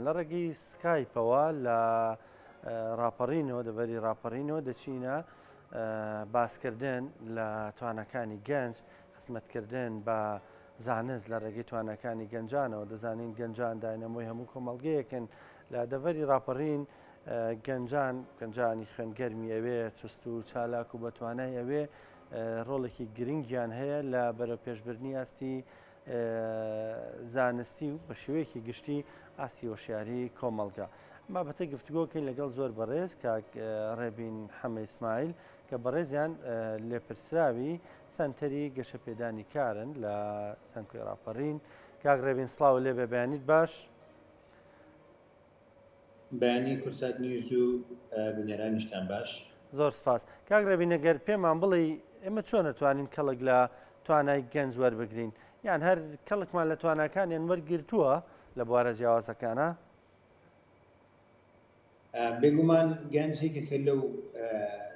لە ڕێگەی سکایپەوە لە ڕاپەڕینەوە دەبەری ڕاپەڕینەوە دەچینە باسکردن لە توانەکانی گەنج خزمەتکردن بە زانست لە ڕێگەی توانەکانی گەنجانەوە دەزانین گەنجان داینەمۆی هەموو کۆمەڵگەیەکن لە دەڤەری ڕاپەڕین گەنجانی خوێنگەرمی ئەوێ چست و چالاک و بەتوانای ئەوێ ڕۆڵێکی گرنگیان هەیە لە بەرەو پێشبردننی ئاستی زانستی و بە شێوەیەکی گشتی ئاسی وەشیاری کۆمەڵگا. بابەتە گفتوگۆکەین لەگەڵ زۆر بەڕێز کاک ڕێبین حەمە ئیسماعیل کە بەڕێزیان لێپرسراوی سەنتەری گەشەپێدانی کارن لە سەنکۆی ڕاپەڕین. کاک ڕێبین سڵاو لێ بە بەیانیت باش؟ بەیانی کورسات نیوز و بنێرانیشتان باش. زۆر سپاس. کاک ڕێبین ئەگەر پێمان بڵێ ئێمە چۆن نەتوانین کەڵک لە توانای گەنج وەربگرین یان هەر کەڵکمان لە تواناکانیان وەرگرتووە لە بوارە جیاوازەکانە؟ بێگومان گەنجێکێکە لەو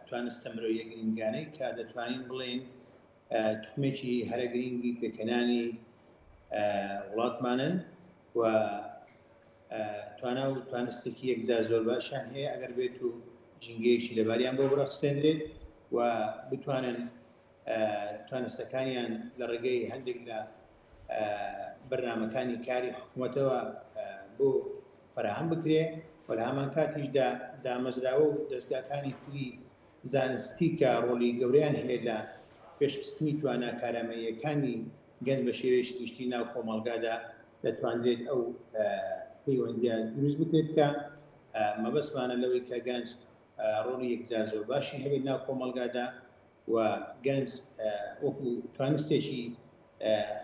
توانستە مرۆیە گرنگانەی کە دەتوانین بڵێن توخمێکی هەرە گرنگی پێکەنانی وڵاتمانن و توانا و توانستێکی یەکجار زۆر باشیان هەیە ئەگەر بێت و ژینگەیەکی لەباریان بۆ بڕەخسێنرێت و بتوانن توانستەکانیان لە ڕێگەی هەندێک لە بەرنامەکانی کاری حکوومەتەوە بۆ فراهم بکرێ و لە هەمان کاتیشدا دامەزراوە و دەستگاکانی تری زانستی کە ڕۆڵی گەورەیان هەیە لە پێشکەشتنی توانە کارامەییەکانی گەنج بە شێوەیەکی گشتی ناو کۆمەڵگادا دەتوانرێت ئەو پەیوەندیان دروست بکرێت کە مەبەستمانە لەوەی کە گەنج ڕۆڵی یەکجار زۆر باشی هەبێت ناو کۆمەڵگادا و گەنج وەکو توانستێکی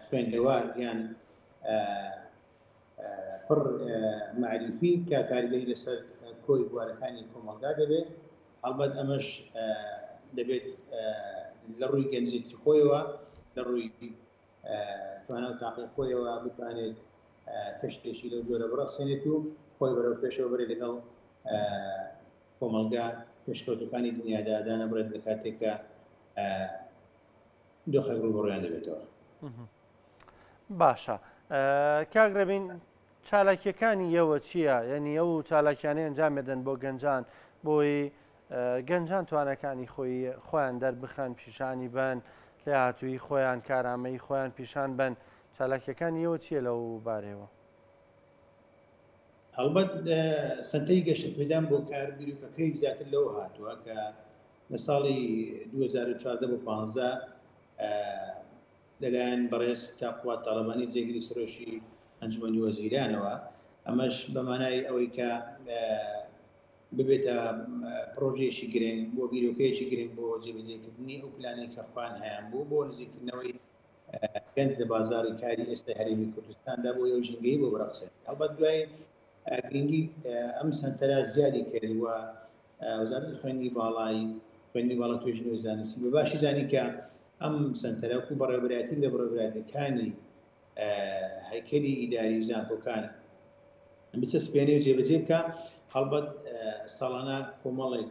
خوێندەوار یان پڕ معریفی کە کاریگەری لەسەر کۆی بوارەکانی کۆمەڵگا دەبێت. هەڵبەت ئەمەش دەبێت لە ڕووی گەنجێتی خۆیەوە لە ڕووی توانە و تاقی خۆیەوە بتوانێت کەشتێکی لەو جۆرە بڕەخسێنێت و خۆی بەرەو پێشەوە بڕێت لەگەڵ کۆمەڵگا پێشکەوتەکانی دنیادا دانەبڕێت لە کاتێکە دۆخێک ڕووبەڕۆیان دەبێتەوە. باشە. کاک ڕێبین چالاکیەکانی ئێوە چییە؟ یعنی ئەو چالاکیانەی ئەنجام بدەن بۆ گەنجان بۆی گەنجان توانەکانی خۆیان دەربخەن پیشانی بن لە هاتووی خۆیان کارامەی خۆیان پیشان بن چالاکیەکانی ئێوە چییە لەو بارەوە؟ هەڵبەت سەنتەری گەشەپێدان بۆ کاربیرۆکەکەی زیاتر لەوە هاتووە کە لە ساڵی 2014 بۆ 15 لەلایەن بەڕێز تاقوات تاڵەبانی جێگیری سەرۆشی ئەنجومەنی وەزیرانەوە ئەمەش بەمانای ئەوەی کە ببێتە پرۆژێکی گرنگ بۆ بیرۆکەیەکی گرنگ بۆ جێبەجێکردنی ئەو پلانەی کە خوان هەیەیان بوو بۆ نزیکردنەوەی گەنج لە بازاری کاری ئێستا هەرێمی کوردستاندا بۆ ئەو ژینگەی بۆ بڕەخسێن. هەڵبەت دوای گرنگی ئەم سەنتەرە زیادی کردووە وەزارەتی خوێندنی باڵا توێژینەوەی زانستی بە باشی زانی کە ئەم سەنتەرە و بەڕێوەبەرایەتی لە بەڕێوەبەرایەتەکانی هەیکەلی ئیداری زانکۆکان بچەسپێنێ و جێبەجێ بکە. هەڵبەت ساڵانە کۆمەڵێک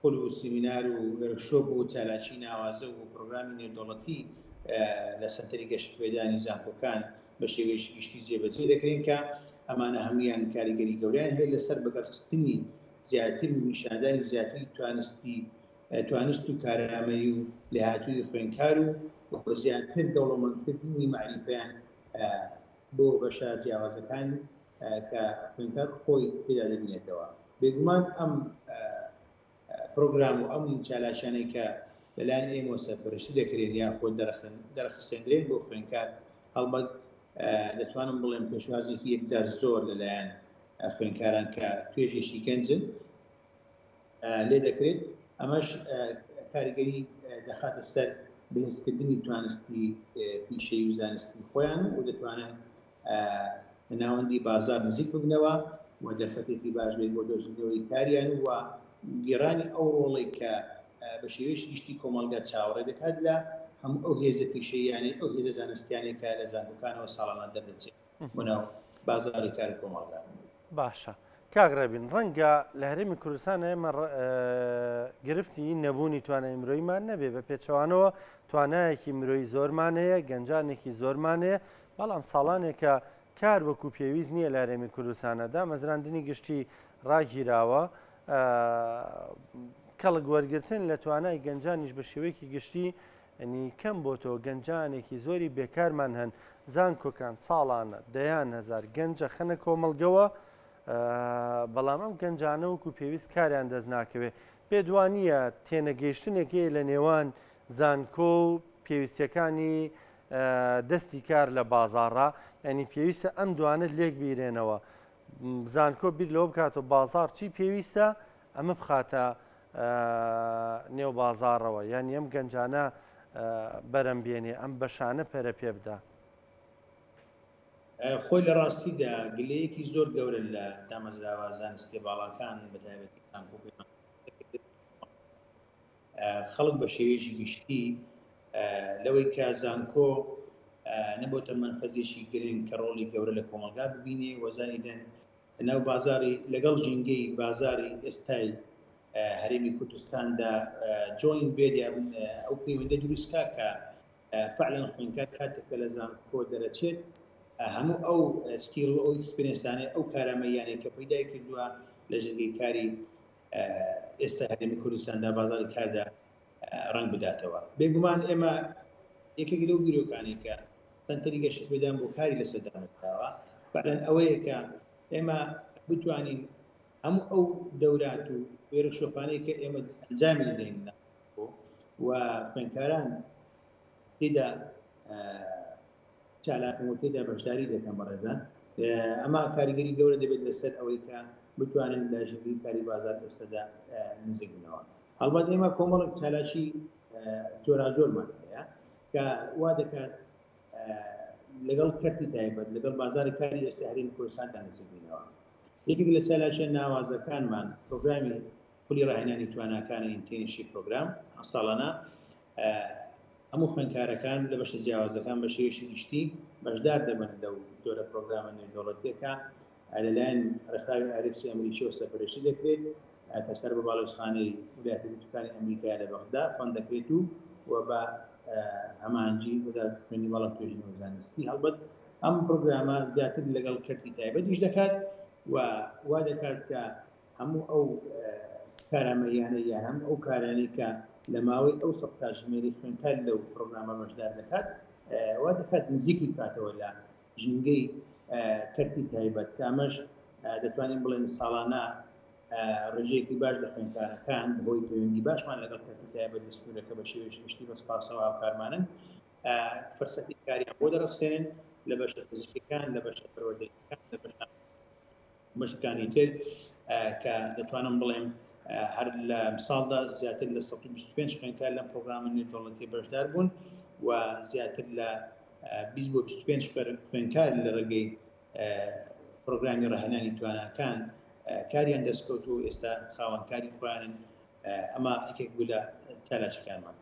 قول و سیمینار و وەرکشۆپ و چالاکی ناوازە و پرۆگرامی نێودەوڵەتی لە سەنتەری گەشتپێدانی زانکۆکان بە شێوەیەکی گشتی جێبەجێ دەکرێن کە ئەمانە هەمویان کاریگەری گەورەیان هەیە لەسەر بەکارخستنی زیاتر و نیشاندانی زیاتری توانست و کارامەیی و لەهاتووی خوێندکار و زیاتر دەوڵەمەندکردنی معریفەیان بۆ بەشە جیاوازەکان کە خوێندکار خۆی پێدا دەبینێتەوە. بێگومان ئەم پرۆگرام و ئەم چالاشانەی کە لەلایەن ئێمە سەرپەرشتی دەکرێن یا خۆ دەرەخسێنرێن بۆ خوێندکار هەڵبەت دەتوانم بڵێم پێشوازێکی یەکجار زۆر لەلایەن خوێندکاران کە توێژێکی گەنجن لێ دەکرێت. ئەمەش کاریگەری دەخاتە سەر بەهێزکردنی توانستی پیشەی و زانستی خۆیان و دەتوانن لە ناوەندی بازار نزیک ببنەوە و دەرفەتێکی باش بێت بۆ دۆزینەوەی کاریان و گێڕانی ئەو ڕۆڵی کە بە شێوەیەکی گشتی کۆمەڵگا چاوەڕێ دەکات لە هەموو ئەو هێزە پیشەیانەی ئەو هێزە زانستیانێک کە لە زانکۆکانەوە ساڵانە دەردەچێت بۆ ناو بازاری کاری کۆمەڵگا. باشە. کاک ڕێبین ڕەنگە لە هەرێمی کوردستان ئێمە گرفتی نەبوونی توانای مرۆیمان نەبێ بە پێچەوانەوە توانایەکی مرۆیی زۆرمان هەیە گەنجانێکی زۆرمان هەیە بەڵام ساڵانێکە کار وەکو پێویست نییە لە هەرێمی کوردستانەدا مەزراندنی گشتی ڕاگیراوە کەڵک وەرگرتن لە توانای گەنجانیش بە شێوەیەکی گشتی ئەنی کەم بۆ تۆ گەنجانێکی زۆری بێکارمان هەن زانکۆکان ساڵانە دەیان هەزار گەنجە خەنە کۆمەڵگەوە بەڵام ئەم گەنجانە وەکو پێویست کاریان دەست ناکەوێت پێدوانیە تێنەگەیشتنێکی لە نێوان زانکۆ و پێویستیەکانی دەستی کار لە بازاڕا ینی پێویستە ئەم دوانت لێک بیرێنەوە زانکۆ بیر لەوە بکاتەوە بازار چی پێویستە ئەمە بخاتە نێو بازاڕەوە یانی ئەم گەنجانە بەرەم بێنێ ئەم بەشانە پەرە پێ بدە. خۆی لە ڕاستیدا گلەیەکی زۆر گەورە لە دامەزراوە زانستی باڵاکان بەتایبەتی خەڵک بە شێوەیەکی گشتی لەوەی کە زانکۆ نەبووتە منفەزێکی گرنگ کە ڕۆڵی گەورە لە کۆمەلگا ببینێ وەزانیدەن لەناو بازاری لەگەڵ ژینگەی بازاری ئێستای هەرێمی کوردستاندا جۆین بێدە ئەو پەیوەندە دروستکە کە فعلا خوێندکار کاتێکە لە زانکۆ دەرەچێت هەموو ئەو سکیل ئەو ئەکسپریەنسانێ ئەو کارامەیانێ کە پەیدای کردووە لە ژینگەی کاری ئێستا هەرێمی کوردستاندا بازاری کاردا ڕنگ بداتەوە. بێگومان ئێمە یەکێک لەو بیرۆکانی کە سەنتەری گەشتپێدان بۆ کاری لەسەر دانراوە فعلەن ئەوەیە کە ئێمە بتوانین هەموو ئەو دەورات و وێرەشۆپانەی کە ئێمە ئەنجامی دەدەین و خوێندکاران تێدا چالاکن و تێدا بەشداری دەکەن بەڕێزان ئەمە کاریگەری گەورە دەبێت لەسەر ئەوەی کە بتوانین لە ژینگەی کاری بازار ئێستادا نزیک بنەوە. هەڵبەت ئێمە کۆمەڵێک چالاکی جۆراجۆرمان هەیە کە وا دەکات لەگەڵ کەرتی تایبەت لەگەڵ بازاری کاری ئێستا هەرێمی کوردستاندا نزیک بینەوە. یەکێک لە چالاکیە ناوازەکانمان پرۆگرامی پولی ڕاهێنانی تواناکانی ئینتێنشی پرۆگرام ساڵانە هەموو خوێندکارەکان لە بەشە جیاوازەکان بە شێوەیەکی گشتی بەشدار دەبن لەو جۆرە پرۆگرامە نێودەوڵەتیەکە لەلایەن ڕێکخراوی ئارێکسی ئەمریکیەوە سەرپەرشتی دەکرێت کە سەر بە باڵۆزخانەی ویلایەتە یەکگرتووەکانی ئەمریکا لە بەغدا فەن دەکرێت و بە هەمانجی خوێنی باڵا توێژینەوە زانستی هەڵبەت ئەم پرۆگرامە زیاتر لەگەڵ کەرتی تایبەتیش دەکات و وا دەکات کە هەموو ئەو کارامەیانە یان هەم ئەو کارانەی کە لە ماوەی ئەو سەد کاتژمێری خوێندکار لەو پرۆگرامە بەشدار دەکات وا دەکات نزیکی بکاتەوە لە ژینگەی کەرتی تایبەت کامەش دەتوانین بڵێن ساڵانە ڕێژەیەکی باش لە خوێندکارەکان بۆی پەیوەندی باشمان لەگەڵ کەرتی تایبەت دەستورەکە بە شێوەیەکی گشتی بەسپاسەوە هاوکارمانن فەرسەتی کاریان بۆ دەرەخسێنن لە بەشە پزیشکیەکان لە بەشە پەروەردەییەکان لە بەشەکانی تر کە دەتوانم بڵێم هەر لە ساڵدا زیاتر لە 125 خوێندکار لەم پرۆگرامە نێودەوڵەتی بەشدار بوون و زیاتر لە 20 بۆ 25 خوێندکار لە ڕێگەی پرۆگرامی ڕاهێنانی تواناکان کاریان دەستکەوت و ئێستا خاوەنکاری خۆیانن. ئەمە یەکێک بوو لە چالاکیەکانمان.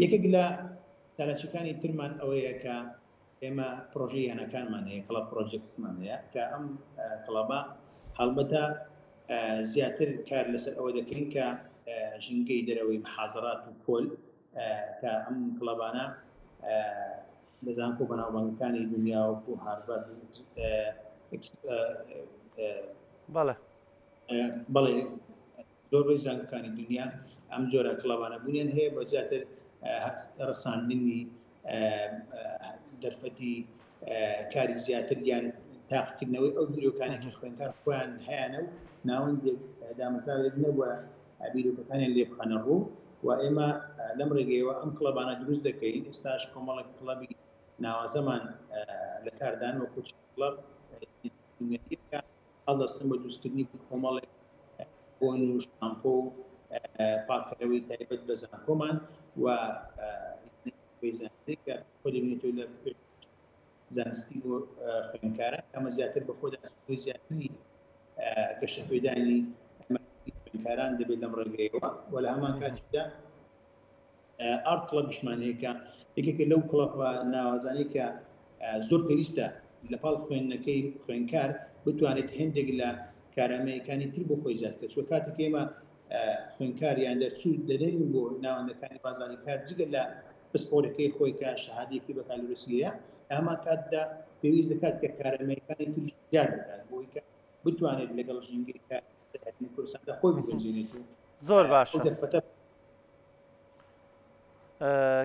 یەکێک لە چالاکیەکانی ترمان ئەوەیە کە ئێمە پرۆژەی یانەکانمان هەیە کڵەب پرۆژێکسمان هەیە کە ئەم کڵەبە هەڵبەتە زیاتر کار لەسەر ئەوە دەکەین کە ژینگەی دەرەوەی محازەرات و پۆل کە ئەم کڵەبانە لە زانکۆ بەناوبانگەکانی دنیا وەکو هارڤارد بەڵێ زۆربەی زانکۆکانی دنیا ئەم جۆرە کڵەبانە بوونیان هەیە بە زیاتر ڕەساندنی دەرفەتی کاری زیاتر یان تاقیکردنەوەی ئەو بیرۆکانێکی خوێندکار خۆیان هەیەە و ناوەندێک دامەزراوێت نەبووە بیرۆکەکانیان لێ بخەنە ڕوو و ئێمە لەم ڕێگەیەوە ئەم کڵەبانە دروست دەکەین. ئێستاش کۆمەڵێک کڵەبی ناوازەمان لە کاردان وەکو کڵەب هەڵدەستن بە دروستکردنی کۆمەڵێک بۆن و شامپۆ و پاکەرەوەی تایبەت بە زانکۆمان و زانستی کە خۆ دەبینێتەوە لە زانستی بۆ خوێندکاران ئەمە زیاتر بە خۆدا زیاتری گەشتپێدانی خوێندکاران دەبێت لەم ڕێگەیەوە و لە هەمان کاتیدا ئارت کڵەبیشمان هەیە کە یەکێکە لەو کڵەبە ناوازانەی کە زۆر پێویستە لە پاڵ خوێندنەکەی خوێندکار بتوانێت هێندێک لە کارامەیەکانی تر بۆ خۆی زیاد بکات. کاتێک ئێمە خوێندکاریان دەرچوو دەدەین بۆ ناوەندەکانی بازاری کار جگە لە پسپۆرەکەی خۆی کە شەهادەیەکی بەکارهێنێت هەمان کاتدا پێویست دەکات کە کارامەیەکانی تریش زیاد بکات بۆی کە بتوانێت لەگەڵ ژینگەی کوردستاندا خۆی بگونجێنێت و زۆر باشە. دەرفەتە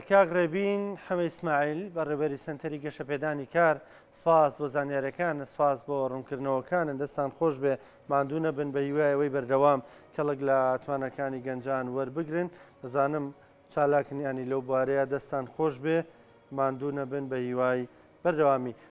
کاک ڕێبین حەمەد ئیسماعیل بەڕێوەبەری سەنتەری گەشەپێدانی کار، سپاس بۆ زانیاریەکان، سپاس بۆ ڕوونکردنەوەکانن، دەستان خۆش بێ، ماندوو نەبن بە هیوایەوەی بەردەوام کەڵک لە توانەکانی گەنجان وەربگرن. دەزانم چالاکنیانی لەو بوارەیە دەستان خۆش بێ، ماندوو نەبن بە هیوای بەردەوامی.